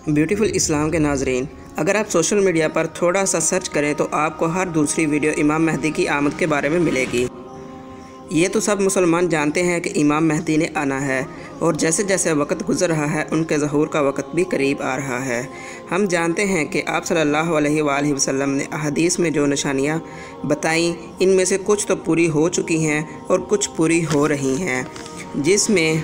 Beautiful इस्लाम के नाजरीन, अगर आप सोशल मीडिया पर थोड़ा सा सर्च करें तो आपको हर दूसरी वीडियो इमाम मेहदी की आमद के बारे में मिलेगी। ये तो सब मुसलमान जानते हैं कि इमाम मेहदी ने आना है और जैसे जैसे वक्त गुजर रहा है उनके ज़हूर का वक्त भी करीब आ रहा है। हम जानते हैं कि आप सल्लल्लाहु अलैहि वसल्लम ने अहदीस में जो निशानियाँ बताई, इनमें से कुछ तो पूरी हो चुकी हैं और कुछ पूरी हो रही हैं, जिसमें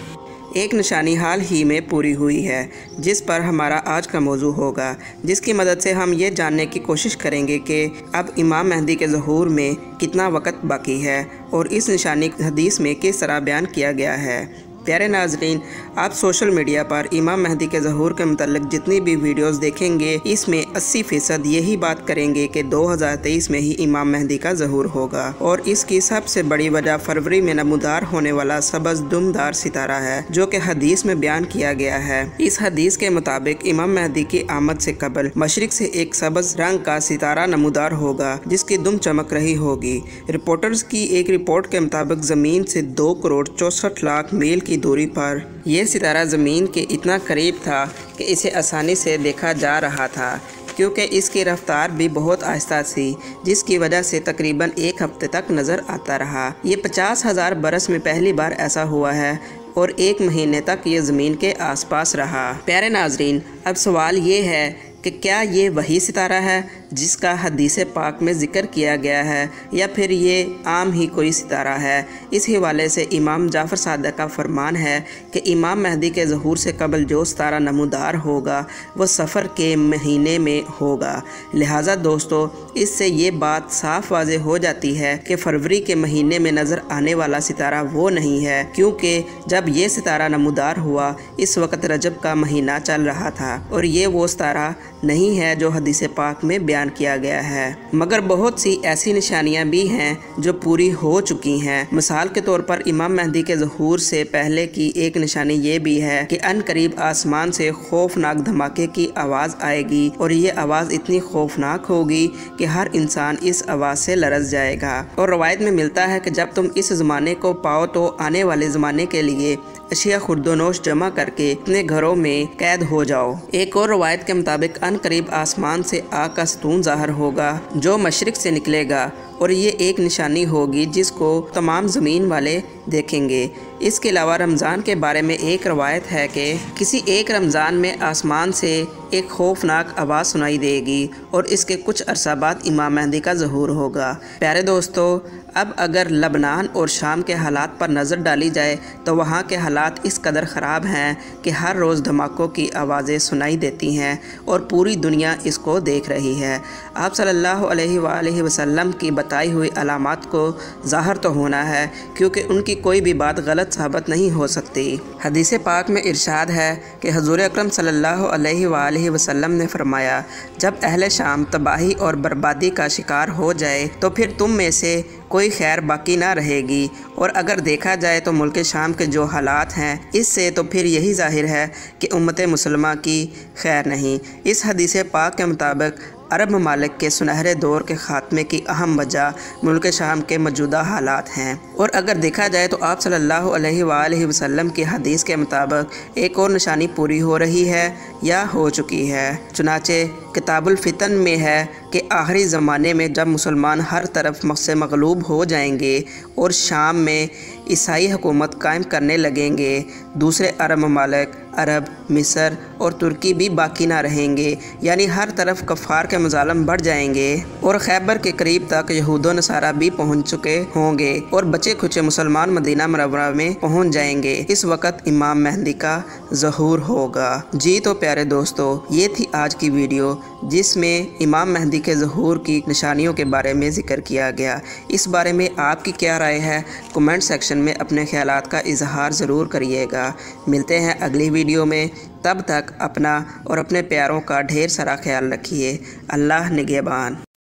एक निशानी हाल ही में पूरी हुई है, जिस पर हमारा आज का मौजू होगा, जिसकी मदद से हम ये जानने की कोशिश करेंगे कि अब इमाम मेहदी के ज़हूर में कितना वक्त बाकी है और इस निशानी हदीस में किस तरह बयान किया गया है। प्यारे नाजरीन, आप सोशल मीडिया पर इमाम मेहदी के ज़हूर के मुतल्लिक जितनी भी वीडियोस देखेंगे, इसमें 80% यही बात करेंगे कि 2023 में ही इमाम मेहदी का ज़हूर होगा और इसकी सबसे बड़ी वजह फरवरी में नमूदार होने वाला सबज़ दुमदार सितारा है, जो कि हदीस में बयान किया गया है। इस हदीस के मुताबिक इमाम मेहदी की आमद से कबल मशरिक से एक सबज़ रंग का सितारा नमूदार होगा, जिसकी दुम चमक रही होगी। रिपोर्टर्स की एक रिपोर्ट के मुताबिक ज़मीन से 2 करोड़ 64 लाख मील की दूरी पर यह सितारा ज़मीन के इतना करीब था कि इसे आसानी से देखा जा रहा था, क्योंकि इसकी रफ्तार भी बहुत आहिस्ता थी, जिसकी वजह से तकरीबन 1 हफ्ते तक नज़र आता रहा। ये 50,000 बरस में पहली बार ऐसा हुआ है और 1 महीने तक ये ज़मीन के आसपास रहा। प्यारे नाजरीन, अब सवाल ये है कि क्या ये वही सितारा है जिसका हदीस पाक में ज़िक्र किया गया है, या फिर ये आम ही कोई सितारा है। इस हवाले से इमाम जाफ़र सादिक़ का फरमान है कि इमाम मेहदी के ज़हूर से कबल जो सितारा नमूदार होगा वो सफ़र के महीने में होगा। लिहाजा दोस्तों, इससे ये बात साफ वाज़ेह हो जाती है कि फरवरी के महीने में नज़र आने वाला सितारा वो नहीं है, क्योंकि जब ये सितारा नमूदार हुआ इस वक्त रजब का महीना चल रहा था और ये वो सितारा नहीं है जो हदीस पाक में बयान किया गया है। मगर बहुत सी ऐसी निशानियां भी हैं जो पूरी हो चुकी हैं। मिसाल के तौर पर इमाम मेहदी के ज़हूर से पहले की एक निशानी ये भी है कि अनकरीब आसमान से खौफनाक धमाके की आवाज़ आएगी और ये आवाज़ इतनी खौफनाक होगी कि हर इंसान इस आवाज़ से लरज़ जाएगा। और रवायत में मिलता है कि जब तुम इस ज़माने को पाओ तो आने वाले ज़माने के लिए अशिया खुर्दोनोश जमा करके अपने घरों में कैद हो जाओ। एक और रवायत के मुताबिक अनकरीब आसमान से आग का सतून ज़ाहिर होगा जो मशरिक से निकलेगा और ये एक निशानी होगी जिसको तमाम ज़मीन वाले देखेंगे। इसके अलावा रमज़ान के बारे में एक रवायत है कि किसी एक रमज़ान में आसमान से एक खौफनाक आवाज़ सुनाई देगी और इसके कुछ अरसा बाद इमाम मेहदी का ज़हूर होगा। प्यारे दोस्तों, अब अगर लबनान और शाम के हालात पर नज़र डाली जाए तो वहाँ के हालात इस कदर ख़राब हैं कि हर रोज़ धमाकों की आवाज़ें सुनाई देती हैं और पूरी दुनिया इसको देख रही है। आप सल्लल्लाहु अलैहि वसल्लम की बताई हुई अलामात को ज़ाहिर तो होना है, क्योंकि उनकी कोई भी बात गलत साबित नहीं हो सकती। हदीस पाक में इरशाद है कि हुज़ूर अकरम सल्लल्लाहु अलैहि वसल्लम ने फरमाया, जब अहले शाम तबाही और बर्बादी का शिकार हो जाए तो फिर तुम में से कोई खैर बाकी ना रहेगी। और अगर देखा जाए तो मुल्क शाम के जो हालात हैं, इससे तो फिर यही ज़ाहिर है कि उम्मत मुसलमा की खैर नहीं। इस हदीस पाक के मुताबिक अरब ममालिक के सुनहरे दौर के ख़ात्मे की अहम वजह मुल्क शाम के मौजूदा हालात हैं। और अगर देखा जाए तो आप सल्लल्लाहु अलैहि वसल्लम की हदीस के मुताबिक एक और निशानी पूरी हो रही है या हो चुकी है। चुनाचे किताबुल फितन में है कि आखिरी ज़माने में जब मुसलमान हर तरफ से मगलूब हो जाएंगे और शाम में ईसाई हुकूमत कायम करने लगेंगे, दूसरे अरब ममालिक अरब, मिस्र और तुर्की भी बाकी ना रहेंगे, यानी हर तरफ कफ़ार के मज़ालम बढ़ जाएंगे और खैबर के करीब तक यहूदो नसारा भी पहुंच चुके होंगे और बचे खुचे मुसलमान मदीना मुनव्वरा में पहुंच जाएंगे। इस वक्त इमाम मेहदी का ज़हूर होगा। जी तो प्यारे दोस्तों, ये थी आज की वीडियो जिसमें इमाम मेहदी के ज़हूर की निशानियों के बारे में ज़िक्र किया गया। इस बारे में आपकी क्या राय है, कमेंट सेक्शन में अपने ख्यालात का इजहार ज़रूर करिएगा। मिलते हैं अगली वीडियो में, तब तक अपना और अपने प्यारों का ढेर सारा ख्याल रखिए। अल्लाह निगहबान।